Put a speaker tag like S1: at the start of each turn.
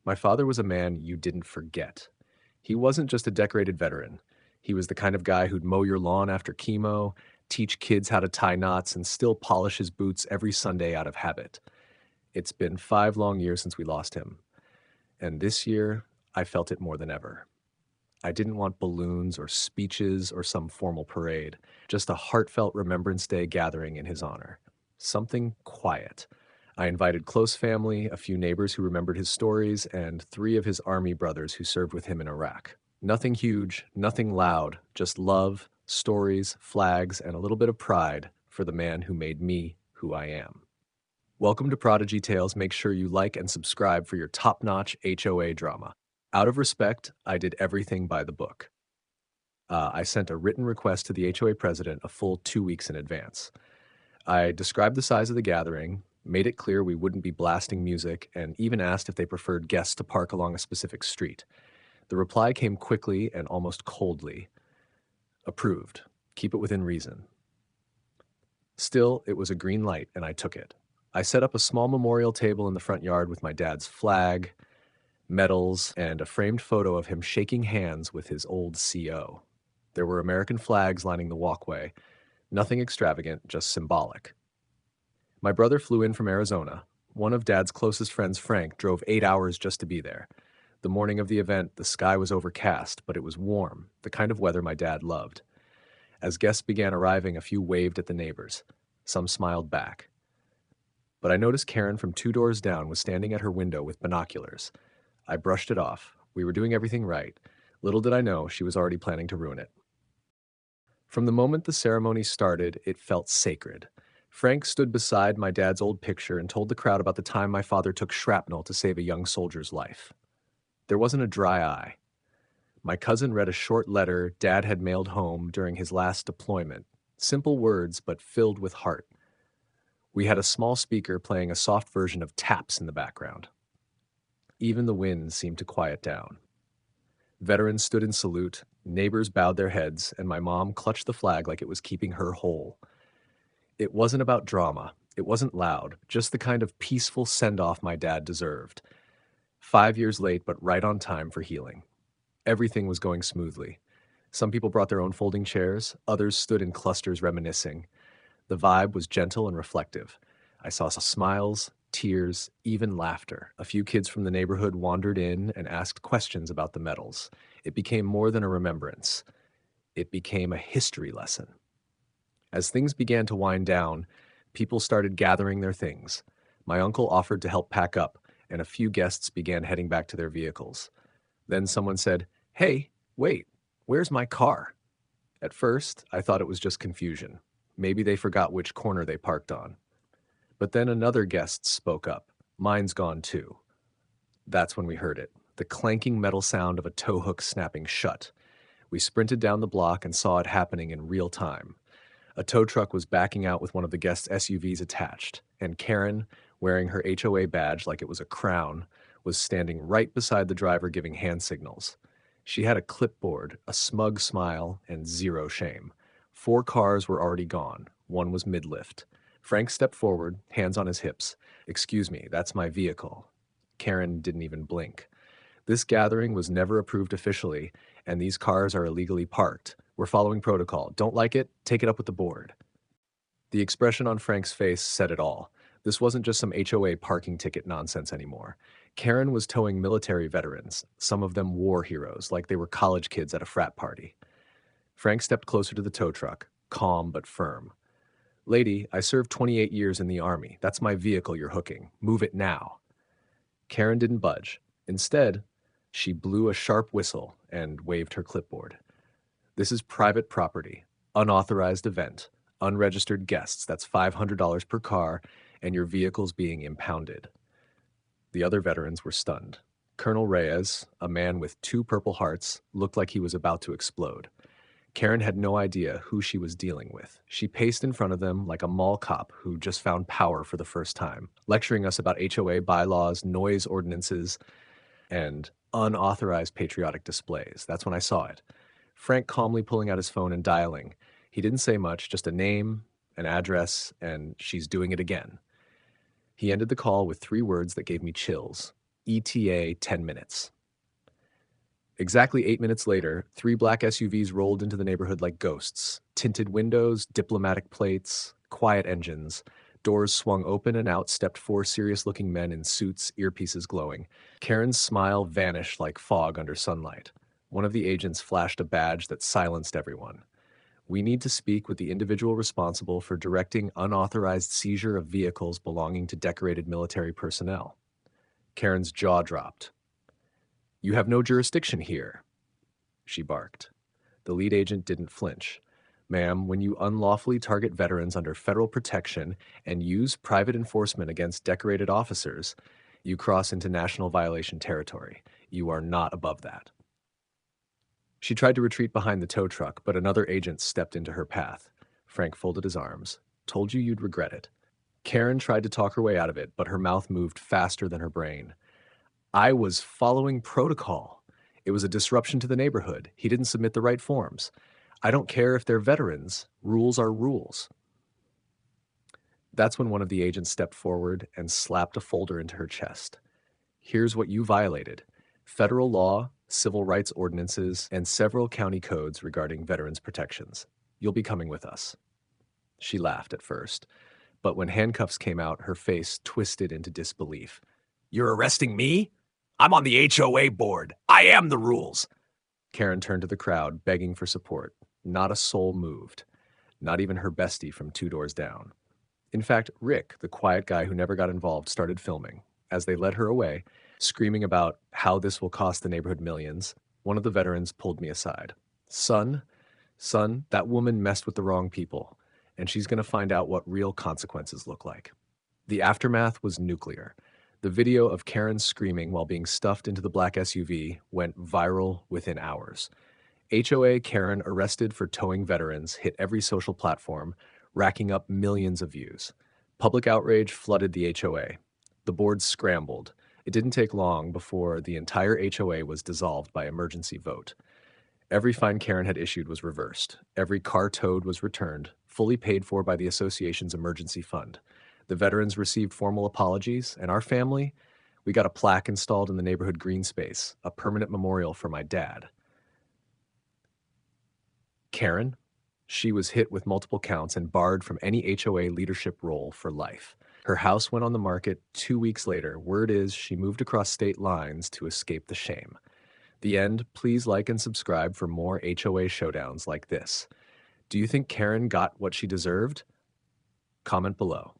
S1: My father was a man you didn't forget. He wasn't just a decorated veteran. He was the kind of guy who'd mow your lawn after chemo, teach kids how to tie knots, and still polish his boots every Sunday out of habit. It's been 5 long years since we lost him, and this year I felt it more than ever. I didn't want balloons or speeches or some formal parade, just a heartfelt Remembrance Day gathering in his honor. Something quiet. I invited close family, a few neighbors who remembered his stories, and 3 of his army brothers who served with him in Iraq. Nothing huge, nothing loud, just love, stories, flags, and a little bit of pride for the man who made me who I am. Welcome to Prodigy Tales. Make sure you like and subscribe for your top-notch HOA drama. Out of respect, I did everything by the book. I sent a written request to the HOA president a full 2 weeks in advance. I described the size of the gathering, made it clear we wouldn't be blasting music, and even asked if they preferred guests to park along a specific street. The reply came quickly and almost coldly. Approved. Keep it within reason. Still, it was a green light, and I took it. I set up a small memorial table in the front yard with my dad's flag, medals, and a framed photo of him shaking hands with his old CO. There were American flags lining the walkway. Nothing extravagant, just symbolic. My brother flew in from Arizona. One of Dad's closest friends, Frank, drove 8 hours just to be there. The morning of the event, the sky was overcast, but it was warm, the kind of weather my dad loved. As guests began arriving, a few waved at the neighbors. Some smiled back. But I noticed Karen from 2 doors down was standing at her window with binoculars. I brushed it off. We were doing everything right. Little did I know she was already planning to ruin it. From the moment the ceremony started, it felt sacred. Frank stood beside my dad's old picture and told the crowd about the time my father took shrapnel to save a young soldier's life. There wasn't a dry eye. My cousin read a short letter Dad had mailed home during his last deployment. Simple words, but filled with heart. We had a small speaker playing a soft version of Taps in the background. Even the wind seemed to quiet down. Veterans stood in salute, neighbors bowed their heads, and my mom clutched the flag like it was keeping her whole. It wasn't about drama. It wasn't loud, just the kind of peaceful send-off my dad deserved. 5 years late, but right on time for healing. Everything was going smoothly. Some people brought their own folding chairs, others stood in clusters reminiscing. The vibe was gentle and reflective. I saw smiles, tears, even laughter. A few kids from the neighborhood wandered in and asked questions about the medals. It became more than a remembrance. It became a history lesson. As things began to wind down, people started gathering their things. My uncle offered to help pack up, and a few guests began heading back to their vehicles. Then someone said, "Hey, wait, where's my car?" At first, I thought it was just confusion. Maybe they forgot which corner they parked on. But then another guest spoke up. "Mine's gone too." That's when we heard it, the clanking metal sound of a tow hook snapping shut. We sprinted down the block and saw it happening in real time. A tow truck was backing out with one of the guests' SUVs attached, and Karen, wearing her HOA badge like it was a crown, was standing right beside the driver giving hand signals. She had a clipboard, a smug smile, and zero shame. 4 cars were already gone. One was mid-lift. Frank stepped forward, hands on his hips. "Excuse me, that's my vehicle." Karen didn't even blink. "This gathering was never approved officially, and these cars are illegally parked. We're following protocol. Don't like it? Take it up with the board." The expression on Frank's face said it all. This wasn't just some HOA parking ticket nonsense anymore. Karen was towing military veterans, some of them war heroes, like they were college kids at a frat party. Frank stepped closer to the tow truck, calm but firm. "Lady, I served 28 years in the Army. That's my vehicle you're hooking. Move it now." Karen didn't budge. Instead, she blew a sharp whistle and waved her clipboard. "This is private property, unauthorized event, unregistered guests. That's $500 per car, and your vehicle's being impounded." The other veterans were stunned. Colonel Reyes, a man with 2 Purple Hearts, looked like he was about to explode. Karen had no idea who she was dealing with. She paced in front of them like a mall cop who just found power for the first time, lecturing us about HOA bylaws, noise ordinances, and unauthorized patriotic displays. That's when I saw it. Frank calmly pulling out his phone and dialing. He didn't say much, just a name, an address, and "she's doing it again." He ended the call with 3 words that gave me chills. ETA 10 minutes. Exactly 8 minutes later, three black SUVs rolled into the neighborhood like ghosts. Tinted windows, diplomatic plates, quiet engines. Doors swung open and out stepped four serious-looking men in suits, earpieces glowing. Karen's smile vanished like fog under sunlight. One of the agents flashed a badge that silenced everyone. We need to speak with the individual responsible for directing unauthorized seizure of vehicles belonging to decorated military personnel. Karen's jaw dropped. You have no jurisdiction here, she barked. The lead agent didn't flinch. Ma'am, when you unlawfully target veterans under federal protection and use private enforcement against decorated officers, you cross into national violation territory. You are not above that. She tried to retreat behind the tow truck, but another agent stepped into her path. Frank folded his arms. Told you you'd regret it. Karen tried to talk her way out of it, but her mouth moved faster than her brain. I was following protocol. It was a disruption to the neighborhood. He didn't submit the right forms. I don't care if they're veterans. Rules are rules. That's when one of the agents stepped forward and slapped a folder into her chest. Here's what you violated: federal law, civil rights ordinances, and several county codes regarding veterans' protections. You'll be coming with us. She laughed at first, but when handcuffs came out, her face twisted into disbelief. You're arresting me? I'm on the HOA board. I am the rules. Karen turned to the crowd, begging for support. Not a soul moved. Not even her bestie from 2 doors down. In fact, Rick, the quiet guy who never got involved, started filming. As they led her away, screaming about how this will cost the neighborhood millions, one of the veterans pulled me aside. Son, that woman messed with the wrong people, and she's going to find out what real consequences look like. The aftermath was nuclear. The video of Karen screaming while being stuffed into the black SUV went viral within hours. HOA Karen arrested for towing veterans hit every social platform, racking up millions of views. Public outrage flooded the HOA. The board scrambled. It didn't take long before the entire HOA was dissolved by emergency vote. Every fine Karen had issued was reversed. Every car towed was returned, fully paid for by the association's emergency fund. The veterans received formal apologies, and our family, we got a plaque installed in the neighborhood green space, a permanent memorial for my dad. Karen, she was hit with multiple counts and barred from any HOA leadership role for life. Her house went on the market 2 weeks later. Word is she moved across state lines to escape the shame. The end. Please like and subscribe for more HOA showdowns like this. Do you think Karen got what she deserved? Comment below.